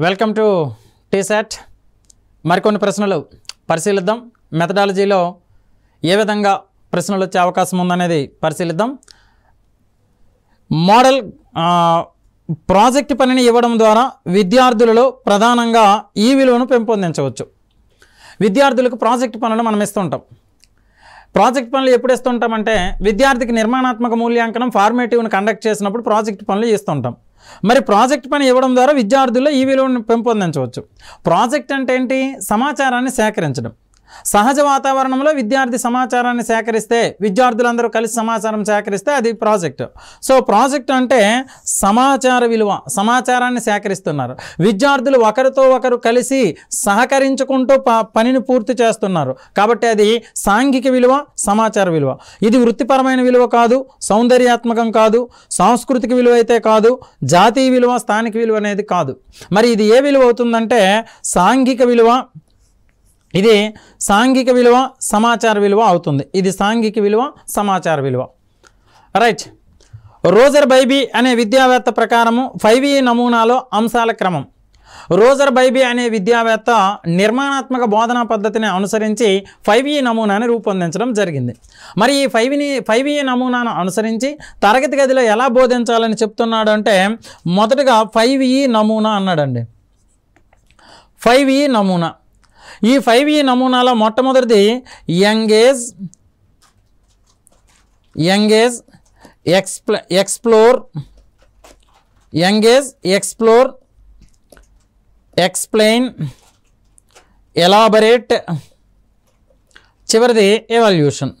Welcome to T-SAT. మరికొన్ని ప్రశ్నలు పరిశీలిద్దాం. మెథడాలజీలో ఏ విధంగా ప్రశ్నలు వచ్చే అవకాశం ఉందనేది పరిశీలిద్దాం. మోడల్ ప్రాజెక్ట్ పనిని ఇవ్వడం ద్వారా విద్యార్థులలో ప్రధానంగా ఈ విలువను పెంపొందించవచ్చు. విద్యార్థులకు ప్రాజెక్ట్ పనులు మనం ఇస్తుంటాం. ప్రాజెక్ట్ పనులు ఎప్పుడు ఇస్తుంటామంటే విద్యార్థికి నిర్మాణాత్మక మూల్యాంకనం ఫార్మేటివ్ను కండక్ట్ చేసినప్పుడు ప్రాజెక్ట్ పనులు ఇస్తుంటాం. మరి ప్రాజెక్ట్ పని ఇవ్వడం ద్వారా విద్యార్థుల్లో ఈ విలువను పెంపొందించవచ్చు. ప్రాజెక్ట్ అంటే ఏంటి? సమాచారాన్ని సేకరించడం. సహజ వాతావరణంలో విద్యార్థి సమాచారాన్ని సేకరిస్తే, విద్యార్థులందరూ కలిసి సమాచారం సేకరిస్తే అది ప్రాజెక్ట్. సో ప్రాజెక్ట్ అంటే సమాచార విలువ, సమాచారాన్ని సేకరిస్తున్నారు. విద్యార్థులు ఒకరితో ఒకరు కలిసి సహకరించుకుంటూ పనిని పూర్తి చేస్తున్నారు. కాబట్టి అది సాంఘిక విలువ, సమాచార విలువ. ఇది వృత్తిపరమైన విలువ కాదు, సౌందర్యాత్మకం కాదు, సాంస్కృతిక విలువ అయితే కాదు, జాతీయ విలువ, స్థానిక విలువ అనేది కాదు. మరి ఇది ఏ విలువ అవుతుందంటే సాంఘిక విలువ. ఇది సాంఘిక విలువ, సమాచార విలువ అవుతుంది. ఇది సాంఘిక విలువ, సమాచార విలువ. రైట్. రోజర్ బైబీ అనే విద్యావేత్త ప్రకారము 5E నమూనాలో అంశాల క్రమం. రోజర్ బైబీ అనే విద్యావేత్త నిర్మాణాత్మక బోధనా పద్ధతిని అనుసరించి 5E నమూనాని రూపొందించడం జరిగింది. మరి ఈ 5E నమూనాను అనుసరించి తరగతి గదిలో ఎలా బోధించాలని చెప్తున్నాడు అంటే మొదటగా 5E నమూనా అన్నాడండి. 5E నమూనా. ఈ 5E నమూనాలో మొట్టమొదటిది ఎంగేజ్, ఎక్స్ప్లోర్, ఎక్స్ప్లెయిన్, ఎలాబరేట్, చివరిది evolution.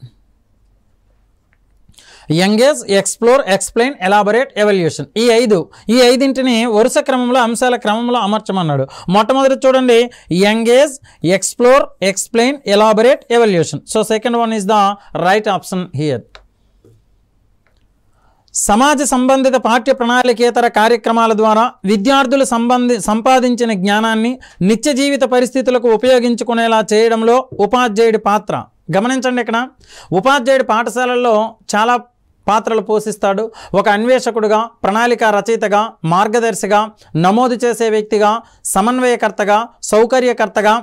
Engage, explore, explain, elaborate, evolution. ఈ ఐదింటిని వరుస క్రమంలో అంశాల క్రమంలో అమర్చమన్నాడు. మొట్టమొదటి చూడండి, engage, explore, explain, elaborate, evolution. So second one is the right option here. సమాజ సంబంధిత పాఠ్య ప్రణాళికేతర కార్యక్రమాల ద్వారా విద్యార్థులు సంపాదించిన జ్ఞానాన్ని నిత్య జీవిత పరిస్థితులకు ఉపయోగించుకునేలా చేయడంలో ఉపాధ్యాయుడి పాత్ర. గమనించండి, ఇక్కడ ఉపాధ్యాయుడి పాఠశాలల్లో చాలా పాత్రలు పోషిస్తాడు. ఒక అన్వేషకుడుగా, ప్రణాళిక రచయితగా, మార్గదర్శిగా, నమోదు చేసే వ్యక్తిగా, సమన్వయకర్తగా, సౌకర్యకర్తగా,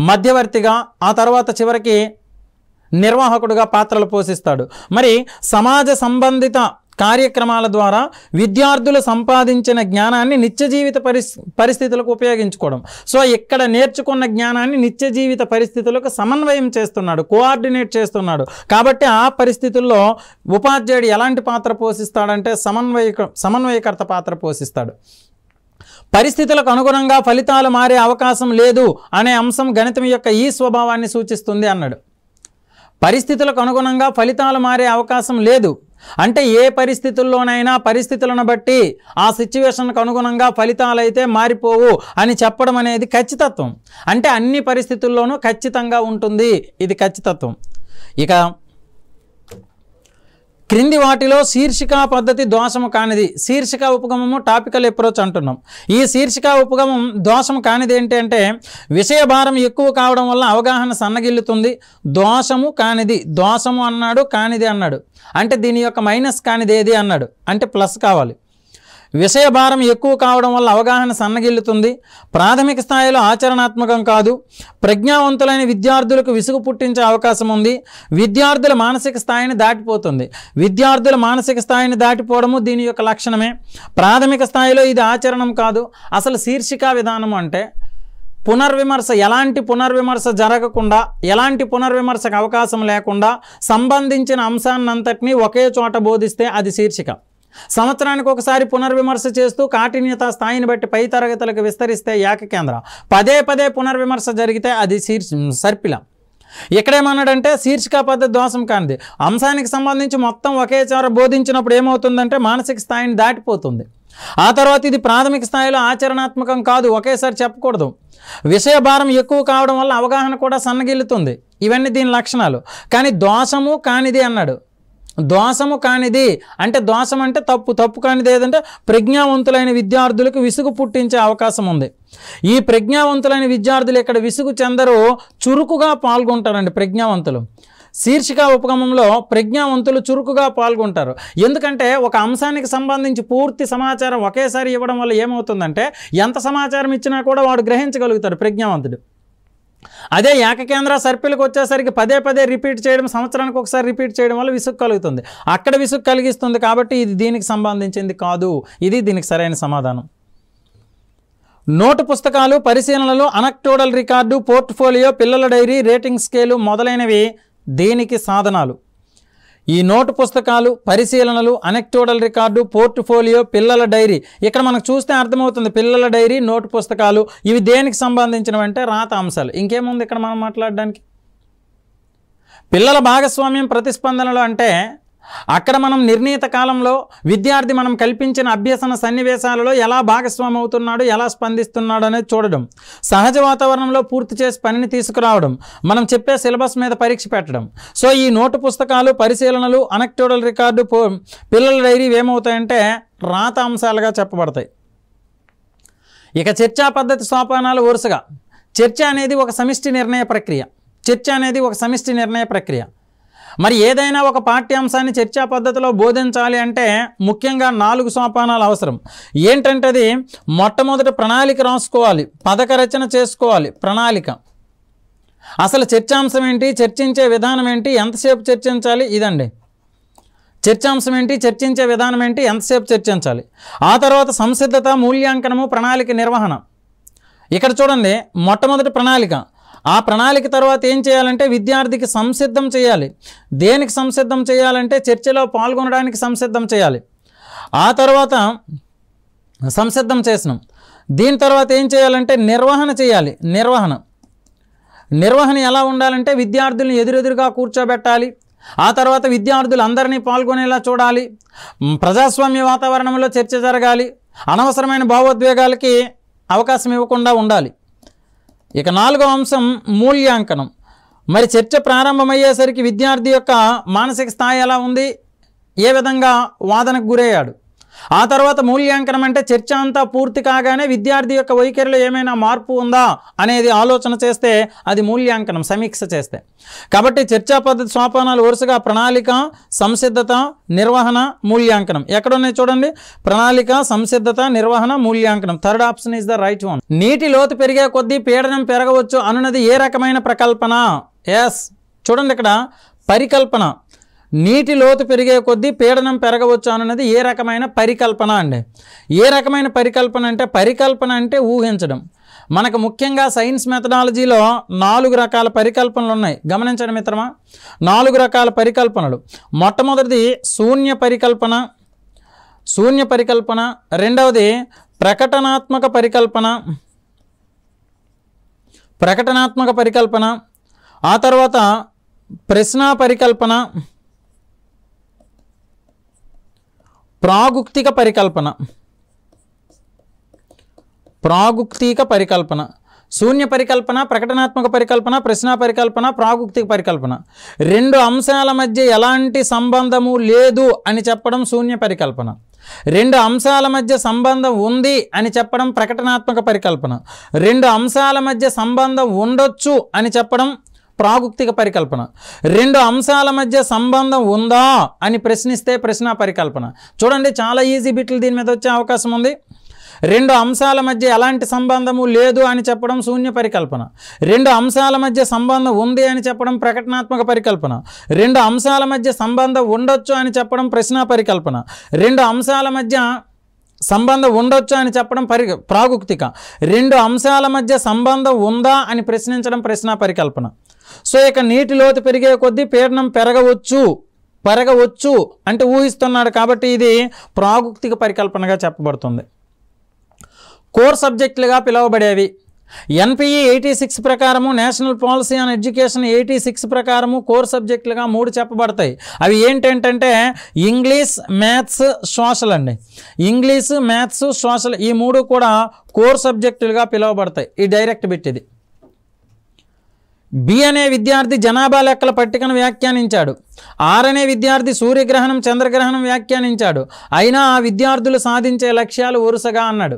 మధ్యవర్తిగా, ఆ తర్వాత చివరికి నిర్వాహకుడుగా పాత్రలు పోషిస్తాడు. మరి సమాజ సంబంధిత కార్యక్రమాల ద్వారా విద్యార్థులు సంపాదించిన జ్ఞానాన్ని నిత్య జీవిత పరిస్థితులకు ఉపయోగించుకోవడం. సో ఇక్కడ నేర్చుకున్న జ్ఞానాన్ని నిత్య జీవిత పరిస్థితులకు సమన్వయం చేస్తున్నాడు, కోఆర్డినేట్ చేస్తున్నాడు. కాబట్టి ఆ పరిస్థితుల్లో ఉపాధ్యాయుడు ఎలాంటి పాత్ర పోషిస్తాడంటే సమన్వయకర్త పాత్ర పోషిస్తాడు. పరిస్థితులకు అనుగుణంగా ఫలితాలు మారే అవకాశం లేదు అనే అంశం గణితం యొక్క ఈ స్వభావాన్ని సూచిస్తుంది అన్నాడు. పరిస్థితులకు అనుగుణంగా ఫలితాలు మారే అవకాశం లేదు అంటే ఏ పరిస్థితుల్లోనైనా పరిస్థితులను బట్టి ఆ సిచ్యువేషన్కు అనుగుణంగా ఫలితాలు అయితే మారిపోవు అని చెప్పడం అనేది ఖచ్చితత్వం. అంటే అన్ని పరిస్థితుల్లోనూ ఖచ్చితంగా ఉంటుంది, ఇది ఖచ్చితత్వం. ఇక క్రింది వాటిలో శీర్షికా పద్ధతి దోషము కానిది. శీర్షిక ఉపగమము టాపికల్ అప్రోచ్ అంటున్నాం. ఈ శీర్షిక ఉపగమం దోషము కానిది ఏంటి అంటే విషయ భారం ఎక్కువ కావడం వల్ల అవగాహన సన్నగిల్లుతుంది. దోషము కానిది, దోషము అన్నాడు, కానిది అన్నాడు అంటే దీని యొక్క మైనస్ కానిది ఏది అన్నాడు అంటే ప్లస్ కావాలి. విషయ భారం ఎక్కువ కావడం వల్ల అవగాహన సన్నగిల్లుతుంది. ప్రాథమిక స్థాయిలో ఆచరణాత్మకం కాదు. ప్రజ్ఞావంతులైన విద్యార్థులకు విసుగు పుట్టించే అవకాశం ఉంది. విద్యార్థుల మానసిక స్థాయిని దాటిపోతుంది. విద్యార్థుల మానసిక స్థాయిని దాటిపోవడము దీని యొక్క లక్షణమే. ప్రాథమిక స్థాయిలో ఇది ఆచరణం కాదు. అసలు శీర్షికా విధానం అంటే పునర్విమర్శ, ఎలాంటి పునర్విమర్శ జరగకుండా, ఎలాంటి పునర్విమర్శకు అవకాశం లేకుండా సంబంధించిన అంశాన్నంతటినీ ఒకే చోట బోధిస్తే అది శీర్షిక. సంవత్సరానికి ఒకసారి పునర్విమర్శ చేస్తూ కాఠిన్యత స్థాయిని బట్టి పై తరగతులకు విస్తరిస్తే ఏకకేంద్ర. పదే పదే పునర్విమర్శ జరిగితే అది సర్పిల. ఇక్కడేమన్నాడంటే శీర్షికా పద్ధతి దోషం కానిది. అంశానికి సంబంధించి మొత్తం ఒకే చోట బోధించినప్పుడు ఏమవుతుందంటే మానసిక స్థాయిని దాటిపోతుంది. ఆ తర్వాత ఇది ప్రాథమిక స్థాయిలో ఆచరణాత్మకం కాదు, ఒకేసారి చెప్పకూడదు. విషయ భారం ఎక్కువ కావడం వల్ల అవగాహన కూడా సన్నగిల్లుతుంది. ఇవన్నీ దీని లక్షణాలు. కానీ దోషము కానిది అన్నాడు. దోషము కానిది అంటే దోషం అంటే తప్పు కానిది ఏదంటే ప్రజ్ఞావంతులైన విద్యార్థులకు విసుగు పుట్టించే అవకాశం ఉంది. ఈ ప్రజ్ఞావంతులైన విద్యార్థులు ఇక్కడ విసుగు చెందరు, చురుకుగా పాల్గొంటారండి. ప్రజ్ఞావంతులు శీర్షిక ఉపగమంలో ప్రజ్ఞావంతులు చురుకుగా పాల్గొంటారు. ఎందుకంటే ఒక అంశానికి సంబంధించి పూర్తి సమాచారం ఒకేసారి ఇవ్వడం వల్ల ఏమవుతుందంటే ఎంత సమాచారం ఇచ్చినా కూడా వాడు గ్రహించగలుగుతాడు ప్రజ్ఞావంతుడు. అదే ఏకకేంద్ర సర్పిల్కి వచ్చేసరికి పదే పదే రిపీట్ చేయడం, సంవత్సరానికి ఒకసారి రిపీట్ చేయడం వల్ల విసుగు కలుగుతుంది. అక్కడ విసుగు కలిగిస్తుంది కాబట్టి ఇది దీనికి సంబంధించింది కాదు. ఇది దీనికి సరైన సమాధానం. నోటు పుస్తకాలు, పరిశీలనలు, అనక్టోడల్ రికార్డు, పోర్ట్ఫోలియో, పిల్లల డైరీ, రేటింగ్ స్కేలు మొదలైనవి దేనికి సాధనాలు? ఈ నోటు పుస్తకాలు, పరిశీలనలు, అనెక్టోడల్ రికార్డు, పోర్ట్ఫోలియో, పిల్లల డైరీ, ఇక్కడ మనకు చూస్తే అర్థమవుతుంది. పిల్లల డైరీ, నోటు పుస్తకాలు ఇవి దేనికి సంబంధించినవంటే రాత అంశాలు. ఇంకేముంది ఇక్కడ మనం మాట్లాడడానికి? పిల్లల భాగస్వామ్యం ప్రతిస్పందనలు అంటే అక్కడ మనం నిర్ణీత కాలంలో విద్యార్థి మనం కల్పించిన అభ్యసన సన్నివేశాలలో ఎలా భాగస్వామి అవుతున్నాడు, ఎలా స్పందిస్తున్నాడు అనేది చూడడం, సహజ వాతావరణంలో పూర్తి చేసి పనిని తీసుకురావడం, మనం చెప్పే సిలబస్ మీద పరీక్ష పెట్టడం. సో ఈ నోటు పుస్తకాలు, పరిశీలనలు, అనెక్టోడల్ రికార్డు, పిల్లల డైరీ ఏమవుతాయంటే రాత అంశాలుగా చెప్పబడతాయి. ఇక చర్చా పద్ధతి సోపానాలు వరుసగా. చర్చ అనేది ఒక సమిష్టి నిర్ణయ ప్రక్రియ. మరి ఏదైనా ఒక పాఠ్యాంశాన్ని చర్చా పద్ధతిలో బోధించాలి అంటే ముఖ్యంగా 4 సోపానాలు అవసరం. ఏంటంటే అది మొట్టమొదటి ప్రణాళిక రాసుకోవాలి, పథక రచన చేసుకోవాలి. ప్రణాళిక, అసలు చర్చాంశం ఏంటి, చర్చించే విధానం ఏంటి, ఎంతసేపు చర్చించాలి, ఇదండి. చర్చాంశం ఏంటి, చర్చించే విధానం ఏంటి, ఎంతసేపు చర్చించాలి. ఆ తర్వాత సంసిద్ధత, మూల్యాంకనము, ప్రణాళిక, నిర్వహణ. ఇక్కడ చూడండి, మొట్టమొదటి ప్రణాళిక. ఆ ప్రణాళిక తర్వాత ఏం చేయాలంటే విద్యార్థికి సంసిద్ధం చేయాలి. దేనికి సంసిద్ధం చేయాలంటే చర్చలో పాల్గొనడానికి సంసిద్ధం చేయాలి. ఆ తర్వాత సంసిద్ధం చేసినాం. దీని తర్వాత ఏం చేయాలంటే నిర్వహణ చేయాలి. నిర్వహణ ఎలా ఉండాలంటే విద్యార్థులను ఎదురెదురుగా కూర్చోబెట్టాలి. ఆ తర్వాత విద్యార్థులు అందరినీ పాల్గొనేలా చూడాలి. ప్రజాస్వామ్య వాతావరణంలో చర్చ జరగాలి. అనవసరమైన భావోద్వేగాలకి అవకాశం ఇవ్వకుండా ఉండాలి. ఇక 4వ అంశం మూల్యాంకనం. మరి చర్చ ప్రారంభమయ్యేసరికి విద్యార్థి యొక్క మానసిక స్థాయి ఎలా ఉంది, ఏ విధంగా వాదనకు గురయ్యాడు. ఆ తర్వాత మూల్యాంకనం అంటే చర్చ అంతా పూర్తి కాగానే విద్యార్థి యొక్క వైఖరిలో ఏమైనా మార్పు ఉందా అనేది ఆలోచన చేస్తే అది మూల్యాంకనం, సమీక్ష చేస్తే. కాబట్టి చర్చా పద్ధతి సోపానాలు వరుసగా ప్రణాళిక, సంసిద్ధత, నిర్వహణ, మూల్యాంకనం. ఎక్కడున్నాయి చూడండి, ప్రణాళిక, సంసిద్ధత, నిర్వహణ, మూల్యాంకనం. Third option is the right one. నీటి లోతు పెరిగే కొద్దీ పీడనం పెరగవచ్చు అనున్నది ఏ రకమైన ప్రకల్పన? ఎస్, చూడండి ఇక్కడ పరికల్పన. నీటి లోతు పెరిగే కొద్దీ పీడనం పెరగవచ్చు అన్నది ఏ రకమైన పరికల్పన అండి? ఏ రకమైన పరికల్పన అంటే, పరికల్పన అంటే ఊహించడం. మనకు ముఖ్యంగా సైన్స్ మెథడాలజీలో 4 రకాల పరికల్పనలు ఉన్నాయి. గమనించండి మిత్రమా, 4 రకాల పరికల్పనలు. మొట్టమొదటిది శూన్య పరికల్పన, రెండవది ప్రకటనాత్మక పరికల్పన, ఆ తర్వాత ప్రశ్న పరికల్పన, ప్రాగుక్తిక పరికల్పన. శూన్య పరికల్పన, ప్రకటనాత్మక పరికల్పన, ప్రశ్న పరికల్పన, ప్రాగుక్తిక పరికల్పన. 2 అంశాల మధ్య ఎలాంటి సంబంధము లేదు అని చెప్పడం శూన్య పరికల్పన. 2 అంశాల మధ్య సంబంధం ఉంది అని చెప్పడం ప్రకటనాత్మక పరికల్పన. 2 అంశాల మధ్య సంబంధం ఉండొచ్చు అని చెప్పడం ప్రాగుక్తిక పరికల్పన. 2 అంశాల మధ్య సంబంధం ఉందా అని ప్రశ్నిస్తే ప్రశ్న పరికల్పన. చూడండి, చాలా ఈజీ బిట్లు దీని మీద వచ్చే అవకాశం ఉంది. 2 అంశాల మధ్య ఎలాంటి సంబంధము లేదు అని చెప్పడం శూన్య పరికల్పన. 2 అంశాల మధ్య సంబంధం ఉంది అని చెప్పడం ప్రకటనాత్మక పరికల్పన. 2 అంశాల మధ్య సంబంధం ఉండొచ్చు అని చెప్పడం ప్రశ్న పరికల్పన. 2 అంశాల మధ్య సంబంధం ఉండొచ్చు అని చెప్పడం ప్రాగుక్తిక. 2 అంశాల మధ్య సంబంధం ఉందా అని ప్రశ్నించడం ప్రశ్న పరికల్పన. సో ఇక నీటి లోతు పెరిగే కొద్దీ పీడనం పెరగవచ్చు అంటే ఊహిస్తున్నాడు కాబట్టి ఇది ప్రాగుక్తిక పరికల్పనగా చెప్పబడుతుంది. కోర్ సబ్జెక్టులుగా పిలువబడేవి ఎన్పిఈ 86 ప్రకారము, నేషనల్ పాలసీ ఆన్ ఎడ్యుకేషన్ 86 ప్రకారము కోర్ సబ్జెక్టులుగా 3 చెప్పబడతాయి. అవి ఏంటంటే ఇంగ్లీష్, మ్యాథ్స్, సోషల్ అండి. ఇంగ్లీష్, మ్యాథ్స్, సోషల్ ఈ 3 కూడా కోర్ సబ్జెక్టులుగా పిలువబడతాయి. ఈ డైరెక్ట్ బిట్ ఇది. బి అనే విద్యార్థి జనాభా లెక్కల పట్టికను వ్యాఖ్యానించాడు. ఆర్ అనే విద్యార్థి సూర్యగ్రహణం, చంద్రగ్రహణం వ్యాఖ్యానించాడు. అయినా ఆ విద్యార్థులు సాధించే లక్ష్యాలు వరుసగా అన్నాడు.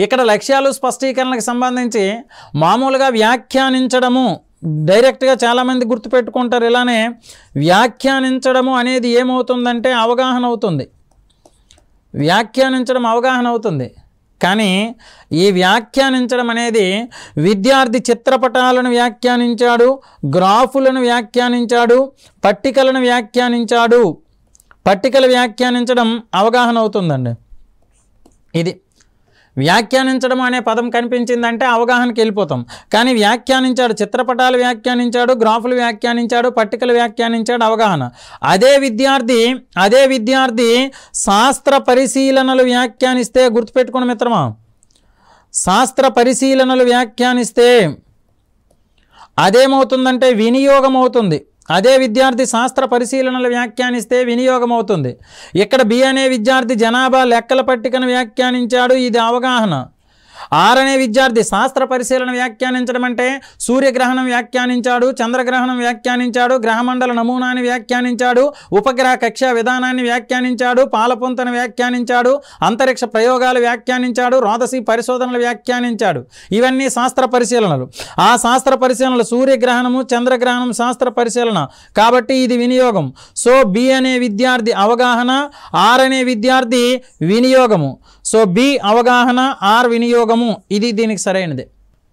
ఇక్కడ లక్ష్యాలు స్పష్టీకరణలకు సంబంధించి మామూలుగా వ్యాఖ్యానించడము డైరెక్ట్గా చాలామంది గుర్తుపెట్టుకుంటారు. ఇలానే వ్యాఖ్యానించడము అనేది ఏమవుతుందంటే అవగాహన అవుతుంది. వ్యాఖ్యానించడం అవగాహన అవుతుంది. కానీ ఈ వ్యాఖ్యానించడం అనేది విద్యార్థి చిత్రపటాలను వ్యాఖ్యానించాడు, గ్రాఫులను వ్యాఖ్యానించాడు, పట్టికలను వ్యాఖ్యానించాడు. పట్టికలు వ్యాఖ్యానించడం అవగాహన అవుతుందండి. ఇది వ్యాఖ్యానించడం అనే పదం కనిపించిందంటే అవగాహనకి వెళ్ళిపోతాం. కానీ వ్యాఖ్యానించాడు, చిత్రపటాలు వ్యాఖ్యానించాడు, గ్రాఫులు వ్యాఖ్యానించాడు, పట్టికలు వ్యాఖ్యానించాడు, అవగాహన. అదే విద్యార్థి శాస్త్ర పరిశీలనలు వ్యాఖ్యానిస్తే, గుర్తుపెట్టుకోండి మిత్రమా, శాస్త్ర పరిశీలనలు వ్యాఖ్యానిస్తే అదేమవుతుందంటే వినియోగం అవుతుంది. అదే విద్యార్థి శాస్త్ర పరిశీలనలు వ్యాఖ్యానిస్తే వినియోగం అవుతుంది. ఇక్కడ బి అనే విద్యార్థి జనాభా లెక్కల పట్టికను వ్యాఖ్యానించాడు, ఇది అవగాహన. ఆర్ అనే విద్యార్థి శాస్త్ర పరిశీలన వ్యాఖ్యానించడం అంటే సూర్యగ్రహణం వ్యాఖ్యానించాడు, చంద్రగ్రహణం వ్యాఖ్యానించాడు, గ్రహమండల నమూనాన్ని వ్యాఖ్యానించాడు, ఉపగ్రహ కక్ష విధానాన్ని వ్యాఖ్యానించాడు, పాలపుంతను వ్యాఖ్యానించాడు, అంతరిక్ష ప్రయోగాలు వ్యాఖ్యానించాడు, రోదసి పరిశోధనలు వ్యాఖ్యానించాడు. ఇవన్నీ శాస్త్ర పరిశీలనలు. ఆ శాస్త్ర పరిశీలనలు సూర్యగ్రహణము, చంద్రగ్రహణం శాస్త్ర పరిశీలన కాబట్టి ఇది వినియోగం. సో బి అనే విద్యార్థి అవగాహన, ఆర్ అనే విద్యార్థి వినియోగము. సో బి అవగాహన, ఆర్ వినియోగము. ఇది దీనికి సరైనది.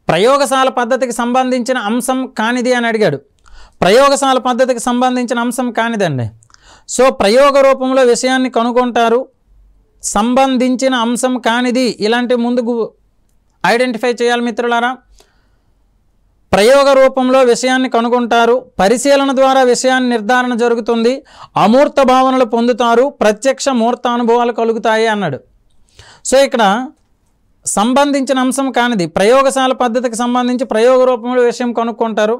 ప్రయోగశాల పద్ధతికి సంబంధించిన అంశం కానిది అని అడిగాడు. ప్రయోగశాల పద్ధతికి సంబంధించిన అంశం కానిదండి. సో ప్రయోగ రూపంలో విషయాన్ని కనుగొంటారు, సంబంధించిన అంశం కానిది ఇలాంటి ముందుకు ఐడెంటిఫై చేయాలి మిత్రులారా. ప్రయోగ రూపంలో విషయాన్ని కనుగొంటారు, పరిశీలన ద్వారా విషయాన్ని నిర్ధారణ జరుగుతుంది, అమూర్త భావనలు పొందుతారు, ప్రత్యక్ష మూర్త అనుభవాలు కలుగుతాయి అన్నాడు. సో ఇక్కడ సంబంధించిన అంశం కానిది, ప్రయోగశాల పద్ధతికి సంబంధించి ప్రయోగ రూపంలో విషయం కనుక్కుంటారు,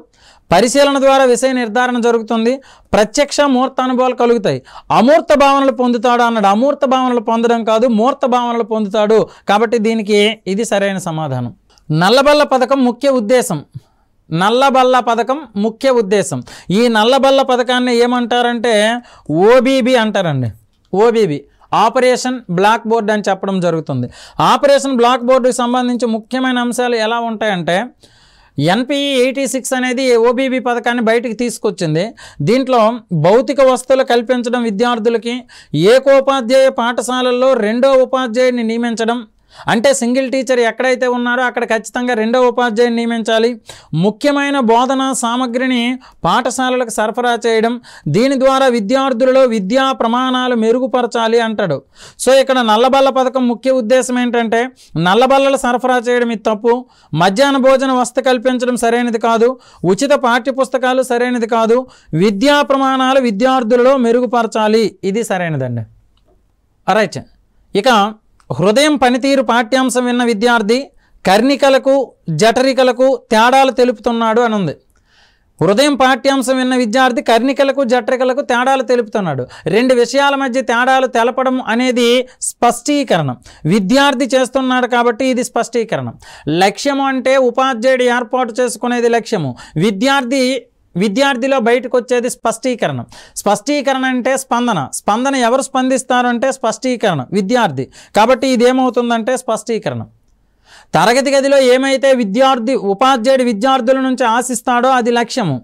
పరిశీలన ద్వారా విషయ నిర్ధారణ జరుగుతుంది, ప్రత్యక్ష మూర్త అనుభవాలు కలుగుతాయి, అమూర్త భావనలు పొందుతాడు అన్నాడు. అమూర్త భావనలు పొందడం కాదు, మూర్త భావనలు పొందుతాడు. కాబట్టి దీనికి ఇది సరైన సమాధానం. నల్లబల్ల పథకం ముఖ్య ఉద్దేశం. నల్లబల్ల పథకం ముఖ్య ఉద్దేశం. ఈ నల్లబల్ల పథకాన్ని ఏమంటారంటే ఓబీబీ అంటారండి. ఓబీబీ ఆపరేషన్ బ్లాక్ బోర్డ్ అని చెప్పడం జరుగుతుంది. ఆపరేషన్ బ్లాక్ బోర్డుకి సంబంధించి ముఖ్యమైన అంశాలు ఎలా ఉంటాయంటే ఎన్పిఈ 86 అనేది ఓబీబీ పథకాన్ని బయటికి తీసుకొచ్చింది. దీంట్లో భౌతిక వస్తువులు కల్పించడం, విద్యార్థులకి ఏకోపాధ్యాయ పాఠశాలల్లో రెండో ఉపాధ్యాయుడిని నియమించడం, అంటే సింగిల్ టీచర్ ఎక్కడైతే ఉన్నారో అక్కడ ఖచ్చితంగా రెండో ఉపాధ్యాయుని నియమించాలి, ముఖ్యమైన బోధనా సామగ్రిని పాఠశాలలకు సరఫరా చేయడం, దీని ద్వారా విద్యార్థులలో విద్యా ప్రమాణాలు మెరుగుపరచాలి అంటాడు. సో ఇక్కడ నల్లబల్ల పథకం ముఖ్య ఉద్దేశం ఏంటంటే నల్లబల్లలు సరఫరా చేయడం ఇది తప్పు, మధ్యాహ్న భోజన వసతి కల్పించడం సరైనది కాదు, ఉచిత పాఠ్యపుస్తకాలు సరైనది కాదు, విద్యా ప్రమాణాలు విద్యార్థులలో మెరుగుపరచాలి, ఇది సరైనదండి. రైట్. ఇక హృదయం పనితీరు పాఠ్యాంశం విన్న విద్యార్థి కర్ణికలకు జఠరికలకు తేడాలు తెలుపుతున్నాడు అని ఉంది. హృదయం పాఠ్యాంశం విన్న విద్యార్థి కర్ణికలకు జఠరికలకు తేడాలు తెలుపుతున్నాడు. రెండు విషయాల మధ్య తేడాలు తెలపడం అనేది స్పష్టీకరణం. విద్యార్థి చేస్తున్నాడు కాబట్టి ఇది స్పష్టీకరణం. లక్ష్యము అంటే ఉపాధ్యాయుడు ఏర్పాటు చేసుకునేది లక్ష్యము. విద్యార్థిలో బయటకు వచ్చేది స్పష్టీకరణం. స్పష్టీకరణ అంటే స్పందన ఎవరు స్పందిస్తారు అంటే స్పష్టీకరణ విద్యార్థి. కాబట్టి ఇదేమవుతుందంటే స్పష్టీకరణం. తరగతి గదిలో ఏమైతే ఉపాధ్యాయుడు విద్యార్థుల నుంచి ఆశిస్తాడో అది లక్ష్యము.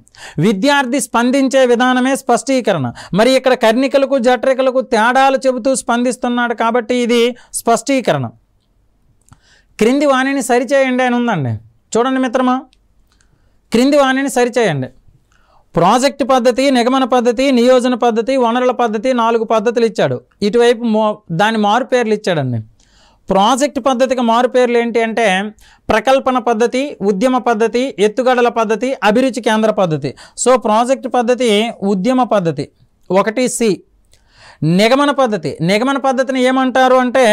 విద్యార్థి స్పందించే విధానమే స్పష్టీకరణ. మరి ఇక్కడ కర్ణికలకు జఠరికలకు తేడాలు చెబుతూ స్పందిస్తున్నాడు కాబట్టి ఇది స్పష్టీకరణ. క్రింది వాణిని సరిచేయండి అని ఉందండి. చూడండి మిత్రమా, క్రింది వాణిని సరిచేయండి. ప్రాజెక్ట్ పద్ధతి, నిగమన పద్ధతి, నియోజన పద్ధతి, వనరుల పద్ధతి 4 పద్ధతులు ఇచ్చాడు. ఇటువైపు దాని మారు పేర్లు ఇచ్చాడండి. ప్రాజెక్ట్ పద్ధతికి మారు పేర్లు ఏంటి అంటే ప్రకల్పన పద్ధతి, ఉద్యమ పద్ధతి, ఎత్తుగడల పద్ధతి, అభిరుచి కేంద్ర పద్ధతి. సో ప్రాజెక్ట్ పద్ధతి ఉద్యమ పద్ధతి 1C. నిగమన పద్ధతిని ఏమంటారు అంటే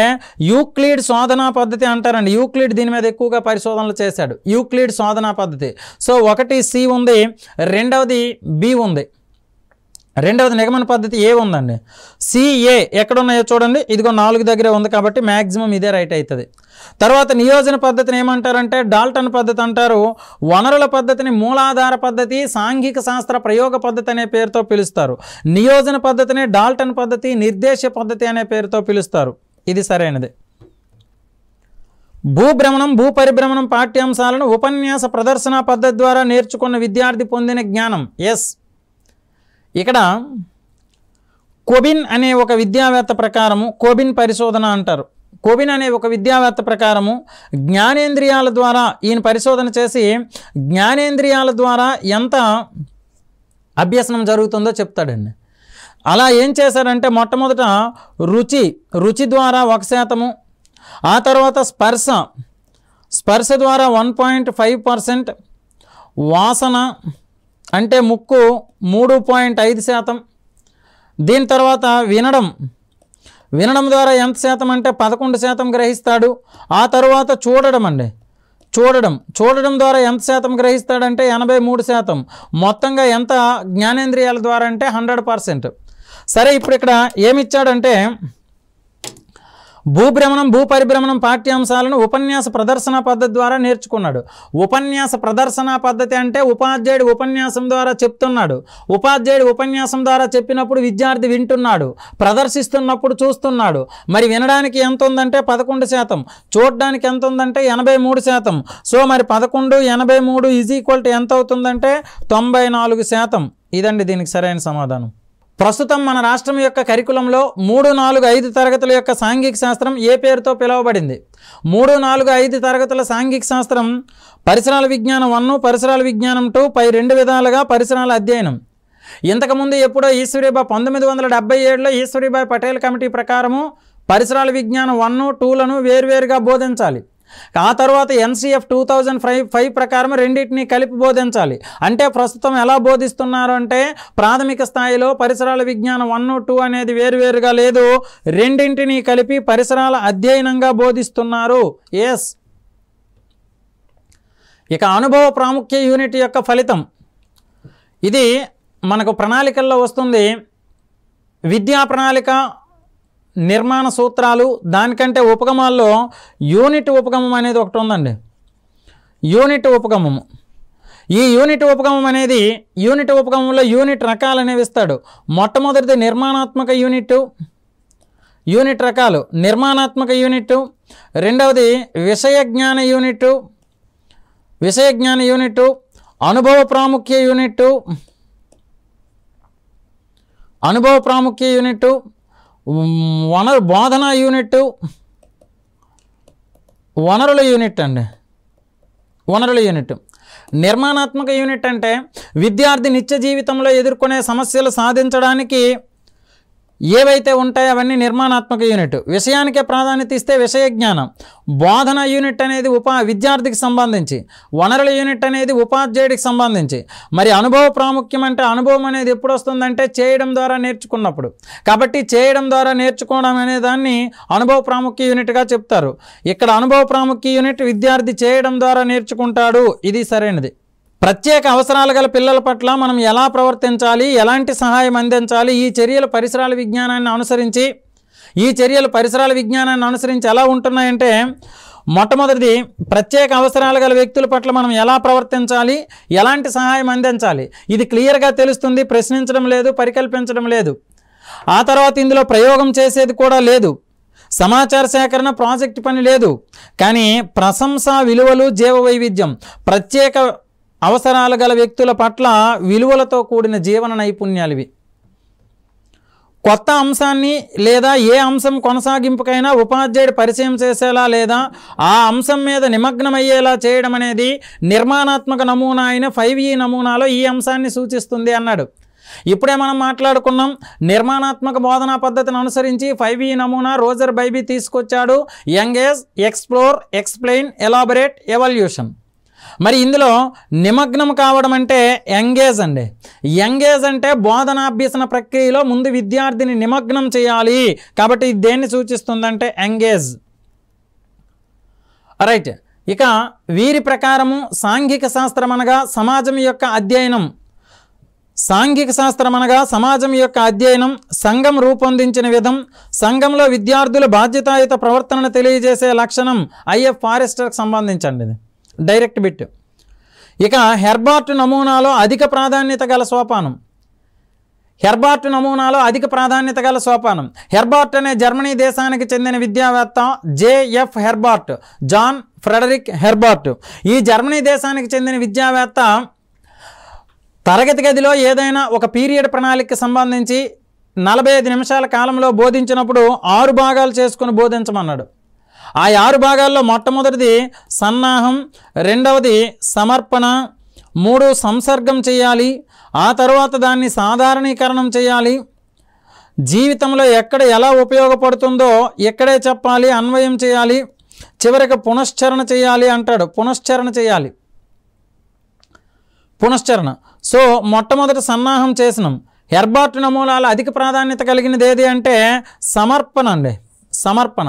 యూక్లిడ్ శోధనా పద్ధతి అంటారండి. యూక్లిడ్ దీని మీద ఎక్కువగా పరిశోధనలు చేశాడు. యూక్లిడ్ శోధనా పద్ధతి. సో 1C ఉంది, రెండవది B ఉంది, రెండవది నిగమన పద్ధతి ఏ ఉందండి. CA ఎక్కడున్నాయో చూడండి, ఇదిగో 4 దగ్గరే ఉంది కాబట్టి మ్యాక్సిమం ఇదే రైట్ అవుతుంది. తర్వాత నియోజన పద్ధతిని ఏమంటారంటే డాల్టన్ పద్ధతి అంటారు. వనరుల పద్ధతిని మూలాధార పద్ధతి, సాంఘిక శాస్త్ర ప్రయోగ పద్ధతి అనే పేరుతో పిలుస్తారు. నియోజన పద్ధతిని డాల్టన్ పద్ధతి, నిర్దేశ పద్ధతి అనే పేరుతో పిలుస్తారు. ఇది సరైనది. భూభ్రమణం భూపరిభ్రమణం పాఠ్యాంశాలను ఉపన్యాస ప్రదర్శన పద్ధతి ద్వారా నేర్చుకున్న విద్యార్థి పొందిన జ్ఞానం. ఎస్, ఇక్కడ కొబిన్ అనే ఒక విద్యావేత్త ప్రకారము, కొబిన్ పరిశోధన అంటారు, కొబిన్ అనే ఒక విద్యావేత్త ప్రకారము జ్ఞానేంద్రియాల ద్వారా ఈయన పరిశోధన చేసి జ్ఞానేంద్రియాల ద్వారా ఎంత అభ్యసనం జరుగుతుందో చెప్తాడండి. అలా ఏం చేశారంటే మొట్టమొదట రుచి ద్వారా 1%, ఆ తర్వాత స్పర్శ ద్వారా 1.5%, వాసన అంటే ముక్కు 3.5%, దీని తర్వాత వినడం ద్వారా ఎంత శాతం అంటే 11% గ్రహిస్తాడు. ఆ తర్వాత చూడడం ద్వారా ఎంత శాతం గ్రహిస్తాడంటే 83%. మొత్తంగా ఎంత జ్ఞానేంద్రియాల ద్వారా అంటే 100%. సరే, ఇప్పుడు ఇక్కడ ఏమిచ్చాడంటే భూభ్రమణం భూపరిభ్రమణం పాఠ్యాంశాలను ఉపన్యాస ప్రదర్శన పద్ధతి ద్వారా నేర్చుకున్నాడు. ఉపన్యాస ప్రదర్శన పద్ధతి అంటే ఉపాధ్యాయుడు ఉపన్యాసం ద్వారా చెప్తున్నాడు. ఉపాధ్యాయుడు ఉపన్యాసం ద్వారా చెప్పినప్పుడు విద్యార్థి వింటున్నాడు, ప్రదర్శిస్తున్నప్పుడు చూస్తున్నాడు. మరి వినడానికి ఎంత ఉందంటే 11%, చూడడానికి ఎంత ఉందంటే 83%. సో మరి 11 83 = ఎంత అవుతుందంటే 94%. ఇదండి దీనికి సరైన సమాధానం. ప్రస్తుతం మన రాష్ట్రం యొక్క కరికులంలో 3, 4, 5 తరగతుల యొక్క సాంఘిక శాస్త్రం ఏ పేరుతో పిలువబడింది? 3, 4, 5 తరగతుల సాంఘిక శాస్త్రం పరిసరాల విజ్ఞానం 1, పరిసరాల విజ్ఞానం 2 పై 2 విధాలుగా పరిసరాల అధ్యయనం. ఇంతకుముందు ఎప్పుడో 1977లో ఈశ్వరీబాయి పటేల్ కమిటీ ప్రకారము పరిసరాల విజ్ఞానం 1, 2లను వేరువేరుగా బోధించాలి. ఆ తర్వాత NCF 2005 ప్రకారం రెండింటినీ కలిపి బోధించాలి. అంటే ప్రస్తుతం ఎలా బోధిస్తున్నారు అంటే ప్రాథమిక స్థాయిలో పరిసరాల విజ్ఞానం 1, 2 అనేది వేరువేరుగా లేదు, రెండింటినీ కలిపి పరిసరాల అధ్యయనంగా బోధిస్తున్నారు. ఎస్, ఇక అనుభవ ప్రాముఖ్య యూనిట్ యొక్క ఫలితం ఇది మనకు ప్రణాళికల్లో వస్తుంది. విద్యా ప్రణాళిక, నిర్మాణ సూత్రాలు, దానికంటే ఉపగమాల్లో యూనిట్ ఉపగమం అనేది ఒకటి ఉందండి. యూనిట్ ఉపగమము, ఈ యూనిట్ ఉపగమం అనేది యూనిట్ ఉపగమంలో యూనిట్ రకాలు అనేవి ఇస్తాడు. మొట్టమొదటిది నిర్మాణాత్మక యూనిట్ రకాలు, నిర్మాణాత్మక యూనిట్. రెండవది విషయ జ్ఞాన యూనిట్, అనుభవ ప్రాముఖ్య యూనిట్, బోధనా యూనిట్, వనరుల యూనిట్. నిర్మాణాత్మక యూనిట్ అంటే విద్యార్థి నిత్య జీవితంలో ఎదుర్కొనే సమస్యలు సాధించడానికి ఏవైతే ఉంటాయో అవన్నీ నిర్మాణాత్మక యూనిట్. విషయానికే ప్రాధాన్యత ఇస్తే విషయ జ్ఞానం. బోధన యూనిట్ అనేది విద్యార్థికి సంబంధించి, వనరుల యూనిట్ అనేది ఉపాధ్యాయుడికి సంబంధించి. మరి అనుభవ ప్రాముఖ్యం అంటే అనుభవం అనేది ఎప్పుడు వస్తుందంటే చేయడం ద్వారా నేర్చుకున్నప్పుడు. కాబట్టి చేయడం ద్వారా నేర్చుకోవడం అనే దాన్ని అనుభవ ప్రాముఖ్య యూనిట్గా చెప్తారు. ఇక్కడ అనుభవ ప్రాముఖ్య యూనిట్ విద్యార్థి చేయడం ద్వారా నేర్చుకుంటాడు. ఇది సరైనది. ప్రత్యేక అవసరాలు గల పిల్లల పట్ల మనం ఎలా ప్రవర్తించాలి, ఎలాంటి సహాయం అందించాలి, ఈ చర్యలు పరిసరాల విజ్ఞానాన్ని అనుసరించి ఎలా ఉంటున్నాయంటే మొట్టమొదటిది ప్రత్యేక అవసరాలు గల వ్యక్తుల పట్ల మనం ఎలా ప్రవర్తించాలి, ఎలాంటి సహాయం అందించాలి, ఇది క్లియర్గా తెలుస్తుంది. ప్రశ్నించడం లేదు, పరికల్పించడం లేదు. ఆ తర్వాత ఇందులో ప్రయోగం చేసేది కూడా లేదు, సమాచార సేకరణ ప్రాజెక్ట్ పని లేదు. కానీ ప్రశంస, విలువలు, జీవ వైవిధ్యం, ప్రత్యేక అవసరాలు గల వ్యక్తుల పట్ల విలువలతో కూడిన జీవన నైపుణ్యాలు ఇవి. కొత్త అంశాన్ని లేదా ఏ అంశం కొనసాగింపుకైనా ఉపాధ్యాయుడు పరిచయం చేసేలా లేదా ఆ అంశం మీద నిమగ్నమయ్యేలా చేయడం అనేది నిర్మాణాత్మక నమూనా అయిన 5E నమూనాలో ఈ అంశాన్ని సూచిస్తుంది అన్నాడు. ఇప్పుడే మనం మాట్లాడుకున్నాం. నిర్మాణాత్మక బోధనా పద్ధతిని అనుసరించి 5E నమూనా రోజర్ బైబీ తీసుకొచ్చాడు. Engage, explore, explain, elaborate, evolution. మరి ఇందులో నిమగ్నం కావడం అంటే ఎంగేజ్ అండి. ఎంగేజ్ అంటే బోధనాభ్యసన ప్రక్రియలో ముందు విద్యార్థిని నిమగ్నం చేయాలి. కాబట్టి ఇది దేన్ని సూచిస్తుందంటే ఎంగేజ్. రైట్. ఇక వీరి ప్రకారము సాంఘిక శాస్త్రం అనగా సమాజం యొక్క అధ్యయనం. సంఘం రూపొందించిన విధం, సంఘంలో విద్యార్థుల బాధ్యతాయుత ప్రవర్తనను తెలియజేసే లక్షణం. IF ఫారెస్టర్కి సంబంధించండి, డైరెక్ట్ బిట్. ఇక హెర్బార్ట్ నమూనాలో అధిక ప్రాధాన్యత గల సోపానం. హెర్బార్ట్ నమూనాలో అధిక ప్రాధాన్యత గల సోపానం. హెర్బార్ట్ అనే జర్మనీ దేశానికి చెందిన విద్యావేత్త JF Herbart, John Frederick Herbart. ఈ జర్మనీ దేశానికి చెందిన విద్యావేత్త తరగతి గదిలో ఏదైనా ఒక పీరియడ్ ప్రణాళికకి సంబంధించి 45 నిమిషాల కాలంలో బోధించినప్పుడు 6 భాగాలు చేసుకుని బోధించమన్నాడు. ఆ 6 భాగాల్లో మొట్టమొదటిది సన్నాహం, రెండవది సమర్పణ, 3 సంసర్గం చేయాలి, ఆ తర్వాత దాన్ని సాధారణీకరణం చేయాలి, జీవితంలో ఎక్కడ ఎలా ఉపయోగపడుతుందో ఎక్కడే చెప్పాలి, అన్వయం చేయాలి, చివరికి పునశ్చరణ చేయాలి అంటాడు. పునశ్చరణ చేయాలి, పునశ్చరణ. సో మొట్టమొదటి సన్నాహం చేసినాం. హెర్బార్ట్ నమూనాలో అధిక ప్రాధాన్యత కలిగినది ఏది అంటే సమర్పణ అండి. సమర్పణ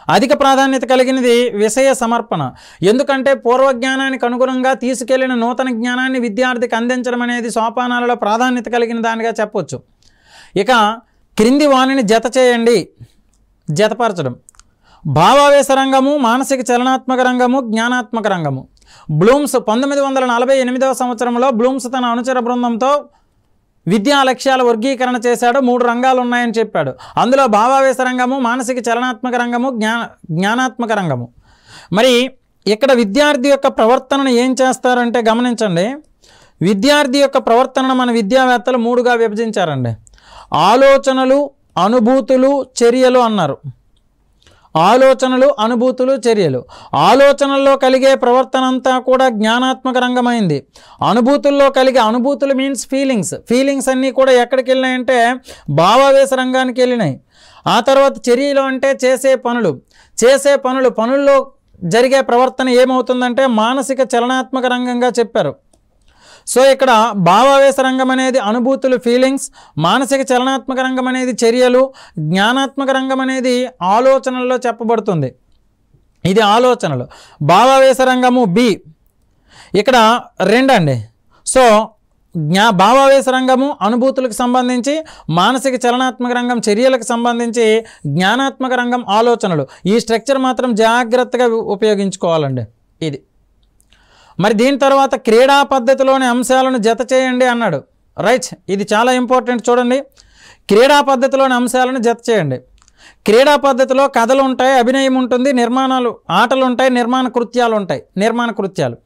అధిక ప్రాధాన్యత కలిగినది విషయ సమర్పణ. ఎందుకంటే పూర్వజ్ఞానానికి అనుగుణంగా తీసుకెళ్లిన నూతన జ్ఞానాన్ని విద్యార్థికి అందించడం అనేది సోపానాలలో ప్రాధాన్యత కలిగిన దానిగా చెప్పొచ్చు. ఇక క్రింది వాణిని జత చేయండి. జతపరచడం. భావావేశ రంగము, మానసిక చలనాత్మక రంగము, జ్ఞానాత్మక రంగము. బ్లూమ్స్ 1948వ సంవత్సరంలో బ్లూమ్స్ తన అనుచర బృందంతో విద్యా లక్ష్యాల వర్గీకరణ చేశాడు. 3 రంగాలు ఉన్నాయని చెప్పాడు. అందులో భావావేశ రంగము, మానసిక చలనాత్మక రంగము, జ్ఞానాత్మక రంగము. మరి ఇక్కడ విద్యార్థి యొక్క ప్రవర్తనను ఏం చేస్తారంటే గమనించండి. విద్యార్థి యొక్క ప్రవర్తనను మన విద్యావేత్తలు 3గా విభజించారండి. ఆలోచనలు, అనుభూతులు, చర్యలు అన్నారు. ఆలోచనలు, అనుభూతులు, చర్యలు. ఆలోచనల్లో కలిగే ప్రవర్తన అంతా కూడా జ్ఞానాత్మక రంగమైంది. అనుభూతుల్లో కలిగే, అనుభూతులు మీన్స్ ఫీలింగ్స్ అన్నీ కూడా ఎక్కడికి వెళ్ళినాయంటే భావావేశ రంగానికి వెళ్ళినాయి. ఆ తర్వాత చర్యలు అంటే చేసే పనుల్లో జరిగే ప్రవర్తన ఏమవుతుందంటే మానసిక చలనాత్మక రంగంగా చెప్పారు. సో ఇక్కడ భావావేశ రంగం అనేది అనుభూతులు, ఫీలింగ్స్, మానసిక చలనాత్మక రంగం అనేది చర్యలు, జ్ఞానాత్మక రంగం అనేది ఆలోచనల్లో చెప్పబడుతుంది. ఇది ఆలోచనలు. భావావేశ రంగము బి. ఇక్కడ 2 అండి. సో భావావేశ రంగము అనుభూతులకు సంబంధించి, మానసిక చలనాత్మక రంగం చర్యలకు సంబంధించి, జ్ఞానాత్మక రంగం ఆలోచనలు. ఈ స్ట్రక్చర్ మాత్రం జాగ్రత్తగా ఉపయోగించుకోవాలండి. ఇది మరి దీని తర్వాత క్రీడా పద్ధతిలోని అంశాలను జత చేయండి అన్నాడు. రైట్, ఇది చాలా ఇంపార్టెంట్. చూడండి, క్రీడా పద్ధతిలోని అంశాలను జత చేయండి. క్రీడా పద్ధతిలో కథలు ఉంటాయి, అభినయం ఉంటుంది, ఆటలు ఉంటాయి, నిర్మాణ కృత్యాలు.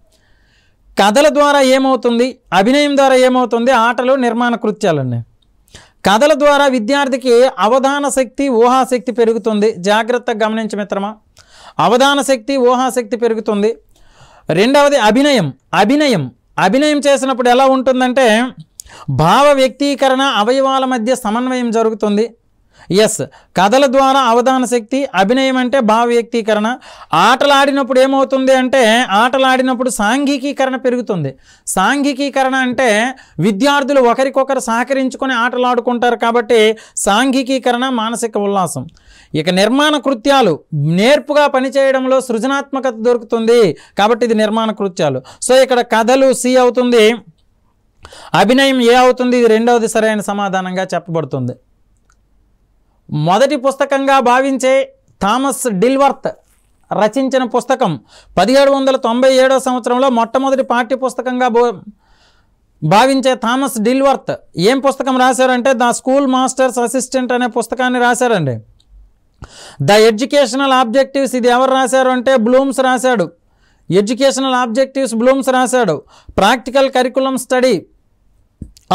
కథల ద్వారా ఏమవుతుంది, అభినయం ద్వారా ఏమవుతుంది, ఆటలు, నిర్మాణ కృత్యాలండి. కథల ద్వారా విద్యార్థికి అవధాన శక్తి, ఊహాశక్తి పెరుగుతుంది. జాగ్రత్తగా గమనించు మిత్రమా. అవధాన శక్తి, ఊహాశక్తి పెరుగుతుంది. రెండవది అభినయం చేసినప్పుడు ఎలా ఉంటుందంటే భావ వ్యక్తీకరణ, అవయవాల మధ్య సమన్వయం జరుగుతుంది. కథల ద్వారా అవధాన శక్తి, అభినయం అంటే భావ వ్యక్తీకరణ. ఆటలాడినప్పుడు ఏమవుతుంది అంటే ఆటలాడినప్పుడు సాంఘికీకరణ పెరుగుతుంది. సాంఘికీకరణ అంటే విద్యార్థులు ఒకరికొకరు సహకరించుకొని ఆటలాడుకుంటారు కాబట్టి సాంఘికీకరణ, మానసిక ఉల్లాసం. ఇక నిర్మాణ కృత్యాలు, నేర్పుగా పనిచేయడంలో సృజనాత్మకత దొరుకుతుంది కాబట్టి ఇది నిర్మాణ కృత్యాలు. సో ఇక్కడ కథలు సి అవుతుంది, అభినయం ఏ అవుతుంది. ఇది రెండవది సరైన సమాధానంగా చెప్పబడుతుంది. మొదటి పుస్తకంగా భావించే థామస్ డిల్వర్త్ రచించిన పుస్తకం 1797వ సంవత్సరంలో మొట్టమొదటి పాఠ్య పుస్తకంగా భావించే థామస్ డిల్వర్త్ ఏం పుస్తకం రాశారంటే ద స్కూల్ మాస్టర్స్ అసిస్టెంట్ అనే పుస్తకాన్ని రాశారండి. ద ఎడ్యుకేషనల్ ఆబ్జెక్టివ్స్ ఇది ఎవరు రాశారు అంటే బ్లూమ్స్ రాశాడు. ఎడ్యుకేషనల్ ఆబ్జెక్టివ్స్ బ్లూమ్స్ రాశాడు. ప్రాక్టికల్ కరికులం స్టడీ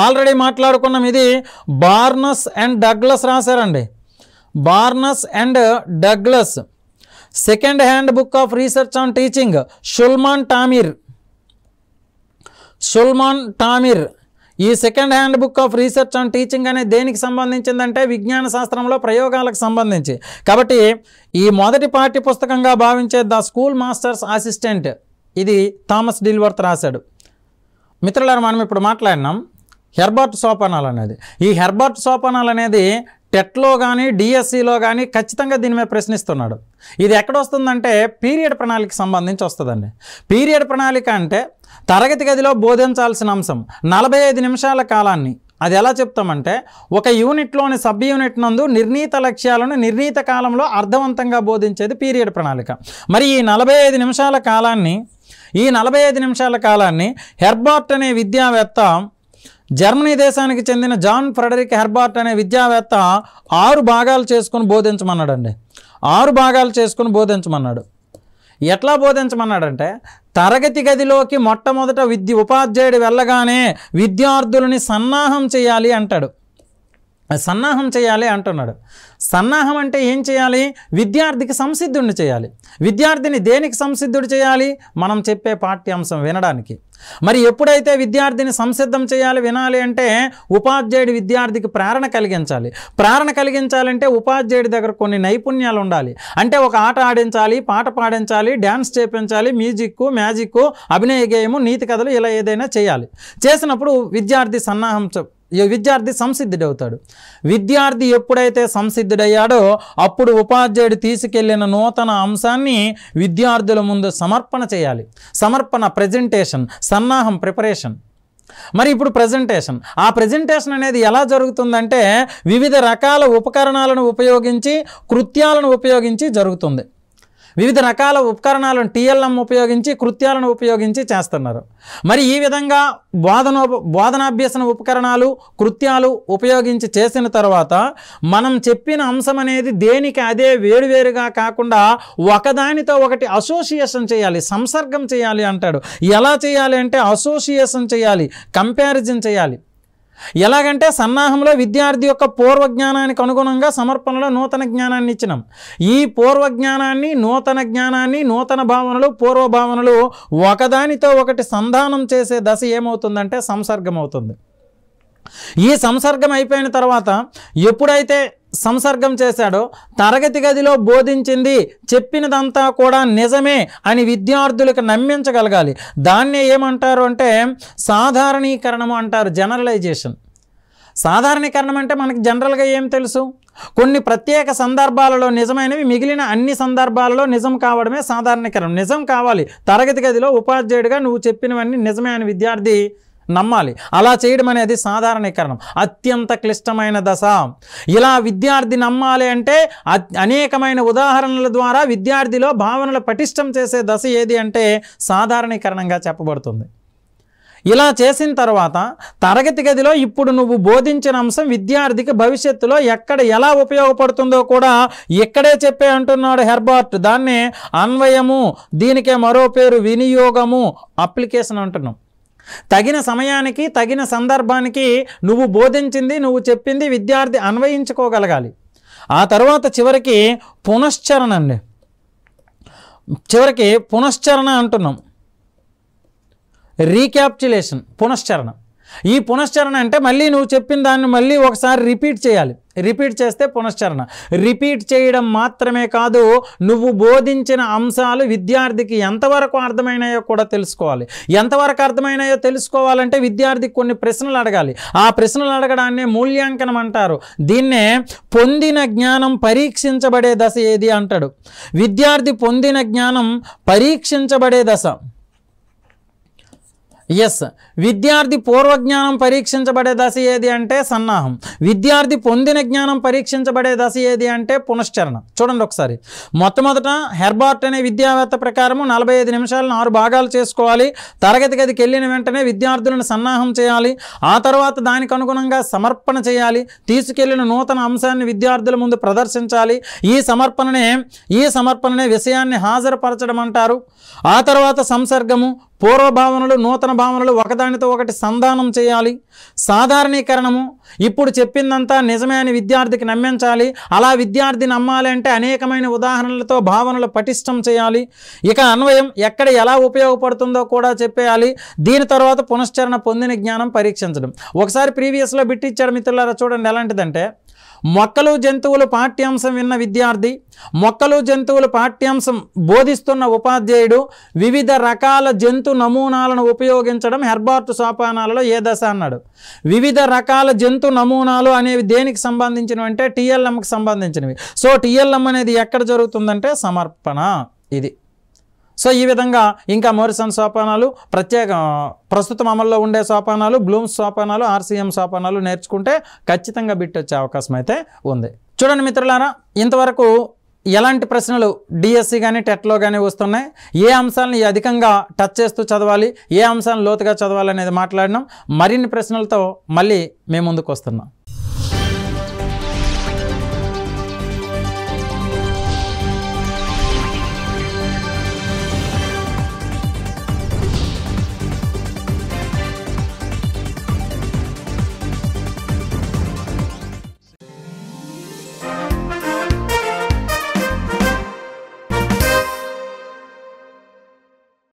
ఆల్రెడీ మాట్లాడుకున్నాం, ఇది బార్నస్ అండ్ డగ్లస్ రాశారండి. Barnes and Douglas. Second handbook of research on teaching Shulman Tamir. ఈ second handbook of research on teaching అనేది దేనికి సంబంధించిందంటే విజ్ఞాన శాస్త్రంలో ప్రయోగాలకు సంబంధించి. కాబట్టి ఈ మొదటి పాఠ్య పుస్తకంగా భావించే ద స్కూల్ మాస్టర్స్ అసిస్టెంట్ ఇది థామస్ డిల్వర్త్ రాశాడు. మిత్రులారా, మనం ఇప్పుడు మాట్లాడినాం హెర్బార్ట్ సోపానాలు అనేది. ఈ హెర్బార్ట్ సోపానాలు అనేది టెట్లో కానీ డిఎస్సిలో కానీ ఖచ్చితంగా దీని మీద ప్రశ్నిస్తున్నాడు. ఇది ఎక్కడ వస్తుందంటే పీరియడ్ ప్రణాళిక సంబంధించి వస్తుందండి. పీరియడ్ ప్రణాళిక అంటే తరగతి గదిలో బోధించాల్సిన అంశం 45 నిమిషాల కాలాన్ని అది ఎలా చెప్తామంటే ఒక యూనిట్లోని సబ్ యూనిట్ నందు నిర్ణీత లక్ష్యాలను నిర్ణీత కాలంలో అర్థవంతంగా బోధించేది పీరియడ్ ప్రణాళిక. మరి ఈ 45 నిమిషాల కాలాన్ని హెర్బార్ట్ అనే విద్యావేత్త జర్మనీ దేశానికి చెందిన జాన్ ఫ్రెడరిక్ హెర్బర్ట్ అనే విద్యావేత్త 6 భాగాలు చేసుకుని బోధించమన్నాడండి. 6 భాగాలు చేసుకుని బోధించమన్నాడు. ఎట్లా బోధించమన్నాడంటే, తరగతి గదిలోకి మొట్టమొదట ఉపాధ్యాయుడు వెళ్ళగానే విద్యార్థులని సన్నాహం చేయాలి అంటాడు. సన్నాహం చేయాలి అంటున్నాడు. సన్నాహం అంటే ఏం చేయాలి? విద్యార్థికి సంసిద్ధుడిని చేయాలి. విద్యార్థిని దేనికి సంసిద్ధుడు చేయాలి? మనం చెప్పే పాఠ్యాంశం వినడానికి. మరి ఎప్పుడైతే విద్యార్థిని సంసిద్ధం చేయాలి, వినాలి అంటే ఉపాధ్యాయుడి విద్యార్థికి ప్రేరణ కలిగించాలి. ప్రేరణ కలిగించాలంటే ఉపాధ్యాయుడి దగ్గర కొన్ని నైపుణ్యాలు ఉండాలి. అంటే ఒక ఆట ఆడించాలి, పాట పాడించాలి, డ్యాన్స్ చేపించాలి, మ్యాజిక్, అభినయ గేయము, నీతి కథలు, ఇలా ఏదైనా చేయాలి. చేసినప్పుడు విద్యార్థి సంసిద్ధుడవుతాడు. విద్యార్థి ఎప్పుడైతే సంసిద్ధుడయ్యాడో అప్పుడు ఉపాధ్యాయుడు తీసుకెళ్లిన నూతన అంశాన్ని విద్యార్థుల ముందు సమర్పణ చేయాలి. సమర్పణ, ప్రెజెంటేషన్, సన్నాహం, ప్రిపరేషన్. మరి ఇప్పుడు ఆ ప్రెజెంటేషన్ అనేది ఎలా జరుగుతుందంటే వివిధ రకాల ఉపకరణాలను ఉపయోగించి, కృత్యాలను ఉపయోగించి జరుగుతుంది. వివిధ రకాల ఉపకరణాలను TLM ఉపయోగించి, కృత్యాలను ఉపయోగించి చేస్తున్నారు. మరి ఈ విధంగా బోధనాభ్యసన ఉపకరణాలు, కృత్యాలు ఉపయోగించి చేసిన తర్వాత మనం చెప్పిన అంశం అనేది దేనికి అదే వేరువేరుగా కాకుండా ఒకదానితో ఒకటి అసోసియేషన్ చేయాలి, సంసర్గం చేయాలి అంటాడు. ఎలా చేయాలి అంటే అసోసియేషన్ చేయాలి, కంపారిజన్ చేయాలి. ఎలాగంటే సన్నాహంలో విద్యార్థి యొక్క పూర్వజ్ఞానానికి అనుగుణంగా సమర్పణలో నూతన జ్ఞానాన్ని ఇచ్చినాం. ఈ పూర్వజ్ఞానాన్ని, నూతన జ్ఞానాన్ని, నూతన భావనలు, పూర్వభావనలు ఒకదానితో ఒకటి సంధానం చేసే దశ ఏమవుతుందంటే సంసర్గం అవుతుంది. ఈ సంసర్గం అయిపోయిన తర్వాత ఎప్పుడైతే సంసర్గం చేశాడో తరగతి గదిలో బోధించింది, చెప్పినదంతా కూడా నిజమే అని విద్యార్థులకు నమ్మించగలగాలి. దాన్నే ఏమంటారు అంటే సాధారణీకరణము అంటారు, జనరలైజేషన్. సాధారణీకరణం అంటే మనకి జనరల్గా ఏం తెలుసు? కొన్ని ప్రత్యేక సందర్భాలలో నిజమైనవి మిగిలిన అన్ని సందర్భాలలో నిజం కావడమే సాధారణీకరణం. నిజం కావాలి. తరగతి గదిలో ఉపాధ్యాయుడిగా నువ్వు చెప్పినవన్నీ నిజమే అని విద్యార్థి నమ్మాలి. అలా చేయడం అనేది సాధారణీకరణం, అత్యంత క్లిష్టమైన దశ. ఇలా విద్యార్థి నమ్మాలి అంటే అనేకమైన ఉదాహరణల ద్వారా విద్యార్థిలో భావనలు పటిష్టం చేసే దశ ఏది అంటే సాధారణీకరణంగా చెప్పబడుతుంది. ఇలా చేసిన తర్వాత తరగతి గదిలో ఇప్పుడు నువ్వు బోధించిన అంశం విద్యార్థికి భవిష్యత్తులో ఎక్కడ ఎలా ఉపయోగపడుతుందో కూడా ఇక్కడే చెప్పే అంటున్నాడు హెర్బర్ట్. దాన్నే అన్వయము, దీనికే మరో పేరు వినియోగము, అప్లికేషన్ అంటున్నాం. తగిన సమయానికి, తగిన సందర్భానికి నువ్వు బోధించింది, నువ్వు చెప్పింది విద్యార్థి అన్వయించుకోగలగాలి. ఆ తర్వాత చివరికి పునశ్చరణ అంటున్నాం. రీక్యాప్చులేషన్, పునశ్చరణ. ఈ పునశ్చరణ అంటే మళ్ళీ నువ్వు చెప్పిన దాన్ని మళ్ళీ ఒకసారి రిపీట్ చేయాలి. రిపీట్ చేస్తే పునశ్చరణ. రిపీట్ చేయడం మాత్రమే కాదు, నువ్వు బోధించిన అంశాలు విద్యార్థికి ఎంతవరకు అర్థమైనాయో కూడా తెలుసుకోవాలి. ఎంతవరకు అర్థమైనాయో తెలుసుకోవాలంటే విద్యార్థికి కొన్ని ప్రశ్నలు అడగాలి. ఆ ప్రశ్నలు అడగడాన్నే మూల్యాంకనం అంటారు. దీన్నే పొందిన జ్ఞానం పరీక్షించబడే దశ ఏది అంటాడు. విద్యార్థి పొందిన జ్ఞానం పరీక్షించబడే దశ. విద్యార్థి పూర్వజ్ఞానం పరీక్షించబడే దశ ఏది అంటే సన్నాహం. విద్యార్థి పొందిన జ్ఞానం పరీక్షించబడే దశ ఏది అంటే పునశ్చరణ. చూడండి ఒకసారి. మొట్టమొదట హెర్బర్ట్ అనే విద్యావేత్త ప్రకారము 45 నిమిషాలను 6 భాగాలు చేసుకోవాలి. తరగతి గదికి వెళ్ళిన వెంటనే విద్యార్థులను సన్నాహం చేయాలి. ఆ తర్వాత దానికి అనుగుణంగా సమర్పణ చేయాలి. తీసుకెళ్లిన నూతన అంశాన్ని విద్యార్థుల ముందు ప్రదర్శించాలి. ఈ సమర్పణనే విషయాన్ని హాజరుపరచడం అంటారు. ఆ తర్వాత సంసర్గము, పూర్వభావనలు, నూతన భావనలు ఒకదానితో ఒకటి సంధానం చేయాలి. సాధారణీకరణము, ఇప్పుడు చెప్పిందంతా నిజమే అని విద్యార్థికి నమ్మించాలి. అలా విద్యార్థి నమ్మాలి అంటే అనేకమైన ఉదాహరణలతో భావనలు పటిష్టం చేయాలి. ఇక అన్వయం, ఎక్కడ ఎలా ఉపయోగపడుతుందో కూడా చెప్పేయాలి. దీని తర్వాత పునశ్చరణ, పొందిన జ్ఞానం పరీక్షించడం. ఒకసారి ప్రీవియస్లో బిట్ ఇచ్చాడు మిత్రులారా, చూడండి ఎలాంటిదంటే మొక్కలు జంతువులు పాఠ్యాంశం విన్న విద్యార్థి, మొక్కలు జంతువులు పాఠ్యాంశం బోధిస్తున్న ఉపాధ్యాయుడు వివిధ రకాల జంతు నమూనాలను ఉపయోగించడం హెర్బర్ట్ సోపానాలలో ఏ దశ అన్నాడు. వివిధ రకాల జంతు నమూనాలు అనేవి దేనికి సంబంధించినవి అంటే TLMకి సంబంధించినవి. సో TLM అనేది ఎక్కడ జరుగుతుందంటే సమర్పణ. ఇది. సో ఈ విధంగా ఇంకా మోరిసన్ సోపానాలు, ప్రస్తుతం అమల్లో ఉండే సోపానాలు, బ్లూమ్స్ సోపానాలు, RCM సోపానాలు నేర్చుకుంటే ఖచ్చితంగా బిట్ వచ్చే అవకాశం అయితే ఉంది. చూడండి మిత్రులారా, ఇంతవరకు ఎలాంటి ప్రశ్నలు డిఎస్సి కానీ టెట్లో కానీ వస్తున్నాయి, ఏ అంశాలను అధికంగా టచ్ చేస్తూ చదవాలి, ఏ అంశాలను లోతుగా చదవాలి అనేది మాట్లాడినాం. మరిన్ని ప్రశ్నలతో మళ్ళీ మేము ముందుకు వస్తున్నాం.